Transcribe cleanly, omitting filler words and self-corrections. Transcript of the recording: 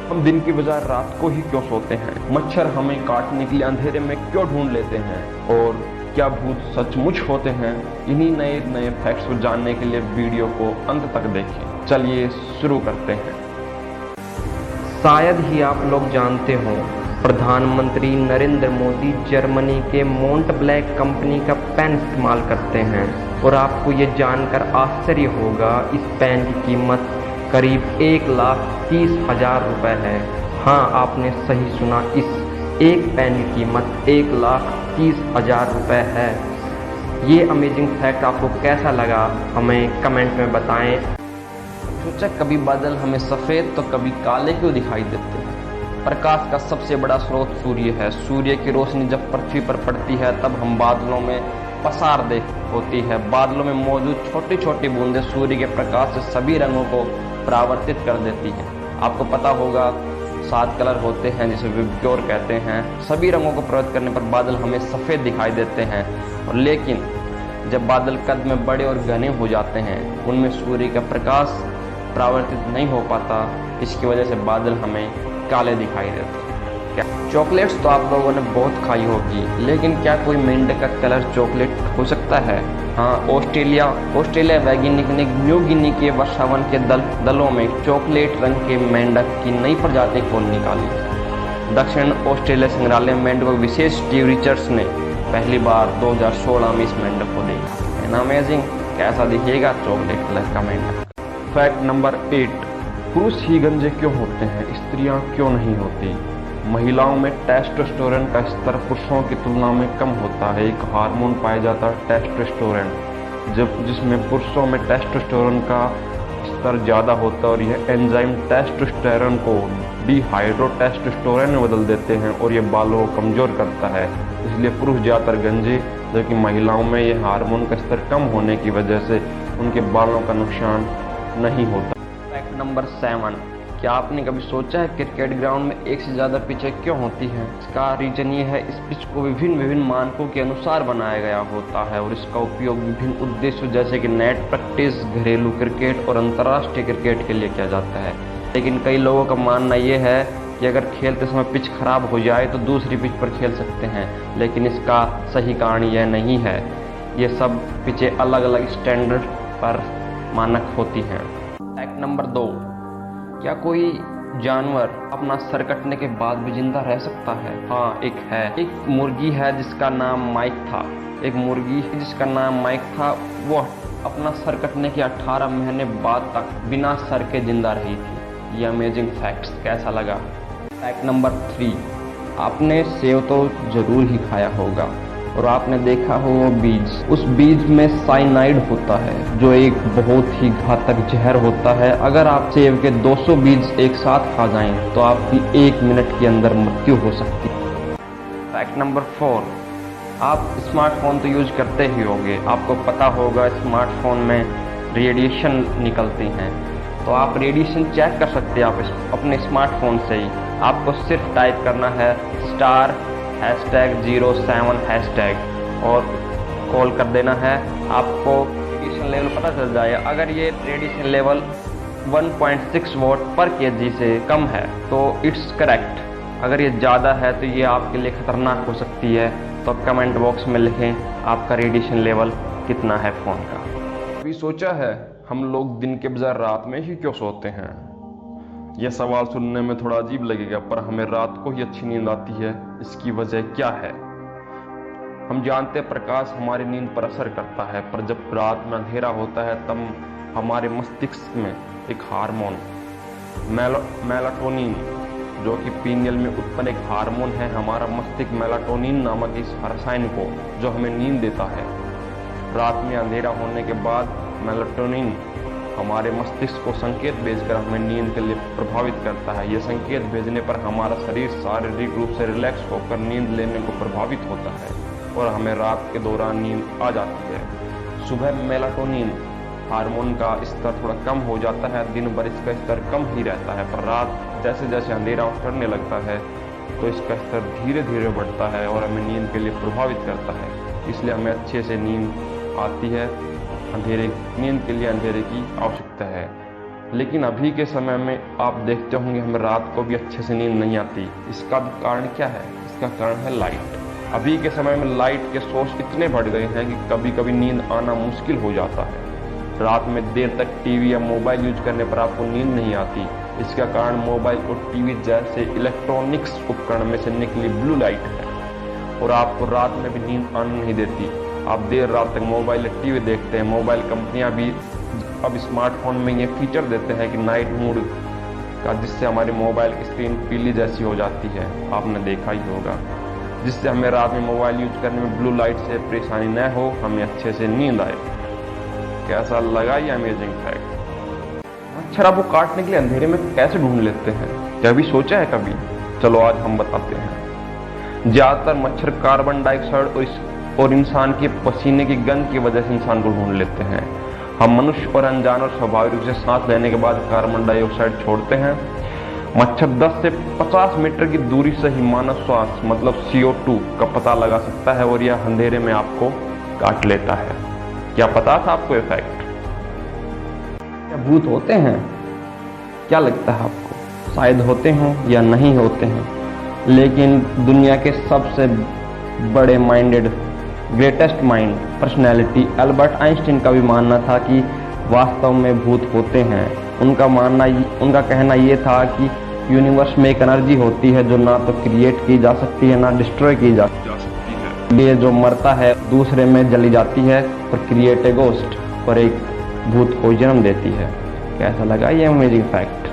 हम दिन की बजाय रात को ही क्यों सोते हैं? मच्छर हमें काटने के लिए अंधेरे में क्यों ढूंढ लेते हैं? और क्या भूत सचमुच होते हैं? इन्हीं नए नए फैक्ट्स को जानने के लिए वीडियो को अंत तक देखें। चलिए शुरू करते हैं। शायद ही आप लोग जानते हो, प्रधानमंत्री नरेंद्र मोदी जर्मनी के मोंट ब्लैक कंपनी का पेन इस्तेमाल करते हैं और आपको ये जानकर आश्चर्य होगा इस पेन की कीमत करीब 1,30,000 रुपये है। हाँ, आपने सही सुना, इस एक पेन की कीमत 1,30,000 रुपये है। ये अमेजिंग फैक्ट आपको कैसा लगा हमें कमेंट में बताएं। सोचा कभी बादल हमें सफ़ेद तो कभी काले क्यों दिखाई देते हैं? प्रकाश का सबसे बड़ा स्रोत सूर्य है। सूर्य की रोशनी जब पृथ्वी पर पड़ती है तब हम बादलों में पसार होती है। बादलों में मौजूद छोटी छोटी बूंदें सूर्य के प्रकाश से सभी रंगों को परावर्तित कर देती हैं। आपको पता होगा 7 कलर होते हैं जिसे विबग्योर कहते हैं। सभी रंगों को प्रभावित करने पर बादल हमें सफ़ेद दिखाई देते हैं। और लेकिन जब बादल कद में बड़े और घने हो जाते हैं उनमें सूर्य का प्रकाश परावर्तित नहीं हो पाता। इसकी वजह से बादल हमें काले दिखाई देते हैं। चॉकलेट्स तो आप लोगों ने बहुत खाई होगी, लेकिन क्या कोई मेंढक का कलर चॉकलेट हो सकता है? हाँ, ऑस्ट्रेलिया वैज्ञानिक ने न्यू गिनी के वर्षावन के दलों में चॉकलेट रंग के मेंढक की नई प्रजाति खोज निकाली। दक्षिण ऑस्ट्रेलिया संग्रहालय में मेंढक को विशेष स्टीव रिचर्ड्स ने पहली बार 2016 में इस मेंढक को देखा। है ना अमेजिंग? कैसा दिखेगा चॉकलेट कलर का मेंढक? फैक्ट नंबर 8, पुरुष ही गंजे क्यों होते हैं, स्त्रियां क्यों नहीं होती? महिलाओं में टेस्टोस्टेरोन का स्तर पुरुषों की तुलना में कम होता है। एक हार्मोन पाया जाता है टेस्टोस्टेरोन, जिसमें पुरुषों में टेस्टोस्टेरोन का स्तर ज़्यादा होता है और यह एंजाइम टेस्टोस्टेरोन को डिहाइड्रोटेस्टोस्टेरोन में बदल देते हैं और ये बालों को कमज़ोर करता है। इसलिए पुरुष ज़्यादातर गंजे, जबकि महिलाओं में यह हार्मोन का स्तर कम होने की वजह से उनके बालों का नुकसान नहीं होता। फैक्ट नंबर 7, क्या आपने कभी सोचा है क्रिकेट ग्राउंड में एक से ज़्यादा पिचें क्यों होती हैं? इसका रीजन ये है, इस पिच को विभिन्न मानकों के अनुसार बनाया गया होता है और इसका उपयोग विभिन्न उद्देश्यों जैसे कि नेट प्रैक्टिस, घरेलू क्रिकेट और अंतर्राष्ट्रीय क्रिकेट के लिए किया जाता है। लेकिन कई लोगों का मानना ये है कि अगर खेलते समय पिच खराब हो जाए तो दूसरी पिच पर खेल सकते हैं, लेकिन इसका सही कारण यह नहीं है। ये सब पिचें अलग अलग स्टैंडर्ड पर मानक होती हैं। फैक्ट नंबर 2, क्या कोई जानवर अपना सर कटने के बाद भी जिंदा रह सकता है? हाँ, एक मुर्गी है जिसका नाम माइक था। वो अपना सर कटने के 18 महीने बाद तक बिना सर के जिंदा रही थी। ये अमेजिंग फैक्ट्स कैसा लगा? फैक्ट नंबर 3, आपने सेव तो जरूर ही खाया होगा और आपने देखा हो वो बीज, उस बीज में साइनाइड होता है जो एक बहुत ही घातक जहर होता है। अगर आप सेब के 200 बीज एक साथ खा जाएं तो आपकी 1 मिनट के अंदर मृत्यु हो सकती है। फैक्ट नंबर 4, आप स्मार्टफोन तो यूज करते ही होंगे। आपको पता होगा स्मार्टफोन में रेडिएशन निकलती हैं, तो आप रेडिएशन चेक कर सकते हैं आप अपने स्मार्टफोन से ही। आपको सिर्फ टाइप करना है #07# और कॉल कर देना है। आपको रेडिएशन लेवल पता चल जाएगा। अगर ये रेडिएशन लेवल 1.6 वॉट पर kg से कम है तो इट्स करेक्ट। अगर ये ज़्यादा है तो ये आपके लिए खतरनाक हो सकती है। तो कमेंट बॉक्स में लिखें आपका रेडिएशन लेवल कितना है फ़ोन का। कभी सोचा है हम लोग दिन के बजाय रात में ही क्यों सोते हैं? यह सवाल सुनने में थोड़ा अजीब लगेगा, पर हमें रात को ही अच्छी नींद आती है। इसकी वजह क्या है? हम जानते हैं प्रकाश हमारी नींद पर असर करता है, पर जब रात में अंधेरा होता है तब हमारे मस्तिष्क में एक हार्मोन मेलाटोनिन, जो कि पीनियल में उत्पन्न एक हार्मोन है, हमारा मस्तिष्क मेलाटोनिन नामक इस रसायन को जो हमें नींद देता है। रात में अंधेरा होने के बाद मेलाटोनिन हमारे मस्तिष्क को संकेत भेजकर हमें नींद के लिए प्रभावित करता है। यह संकेत भेजने पर हमारा शरीर शारीरिक रूप से रिलैक्स होकर नींद लेने को प्रभावित होता है और हमें रात के दौरान नींद आ जाती है। सुबह मेलाटोनिन हार्मोन का स्तर थोड़ा कम हो जाता है, दिन भर इसका स्तर कम ही रहता है, पर रात जैसे जैसे अंधेरा उतरने लगता है तो इसका स्तर धीरे धीरे बढ़ता है और हमें नींद के लिए प्रभावित करता है। इसलिए हमें अच्छे से नींद आती है। नींद के लिए अंधेरे की आवश्यकता है। लेकिन अभी के समय में आप देखते होंगे हमें रात को भी अच्छे से नींद नहीं आती। इसका भी कारण क्या है? इसका कारण है लाइट। अभी के समय में लाइट के सोर्स इतने बढ़ गए हैं कि कभी कभी नींद आना मुश्किल हो जाता है। रात में देर तक टीवी या मोबाइल यूज करने पर आपको नींद नहीं आती। इसका कारण मोबाइल और टीवी जैसे इलेक्ट्रॉनिक्स उपकरण में से निकली ब्लू लाइट है और आपको रात में भी नींद आने नहीं देती। आप देर रात तक मोबाइल या टीवी देखते हैं। मोबाइल कंपनियां भी अब स्मार्टफोन में ये फीचर देते हैं कि नाइट मोड का, जिससे हमारी मोबाइल की स्क्रीन पीली जैसी हो जाती है, आपने देखा ही होगा, जिससे हमें रात में मोबाइल यूज करने में ब्लू लाइट से परेशानी न हो, हमें अच्छे से नींद आए। कैसा लगा ये अमेजिंग फैक्ट? मच्छर आपको काटने के लिए अंधेरे में कैसे ढूंढ लेते हैं, क्या भी सोचा है कभी? चलो आज हम बताते हैं। ज्यादातर मच्छर कार्बन डाइऑक्साइड और इंसान के पसीने की गंध की वजह से इंसान को ढूंढ लेते हैं। हम मनुष्य और अनजान स्वाभाविक रूप से सांस लेने के बाद कार्बन डाइऑक्साइड छोड़ते हैं। मच्छर 10 से 50 मीटर की दूरी से ही मानव श्वास मतलब CO2 का पता लगा सकता है और यह अंधेरे में आपको काट लेता है। क्या पता था आपको ये फैक्ट? क्या भूत होते हैं? क्या लगता है आपको? शायद होते हों या नहीं होते हैं, लेकिन दुनिया के सबसे बड़े minded greatest mind personality Albert Einstein का भी मानना था कि वास्तव में भूत होते हैं। उनका कहना यह था कि यूनिवर्स में एक एनर्जी होती है जो ना तो क्रिएट की जा सकती है ना डिस्ट्रॉय की जा सकती है। ये जो मरता है दूसरे में जली जाती है और क्रिएट ए गोस्ट और एक भूत को जन्म देती है। कैसा लगा ये अमेजिंग फैक्ट?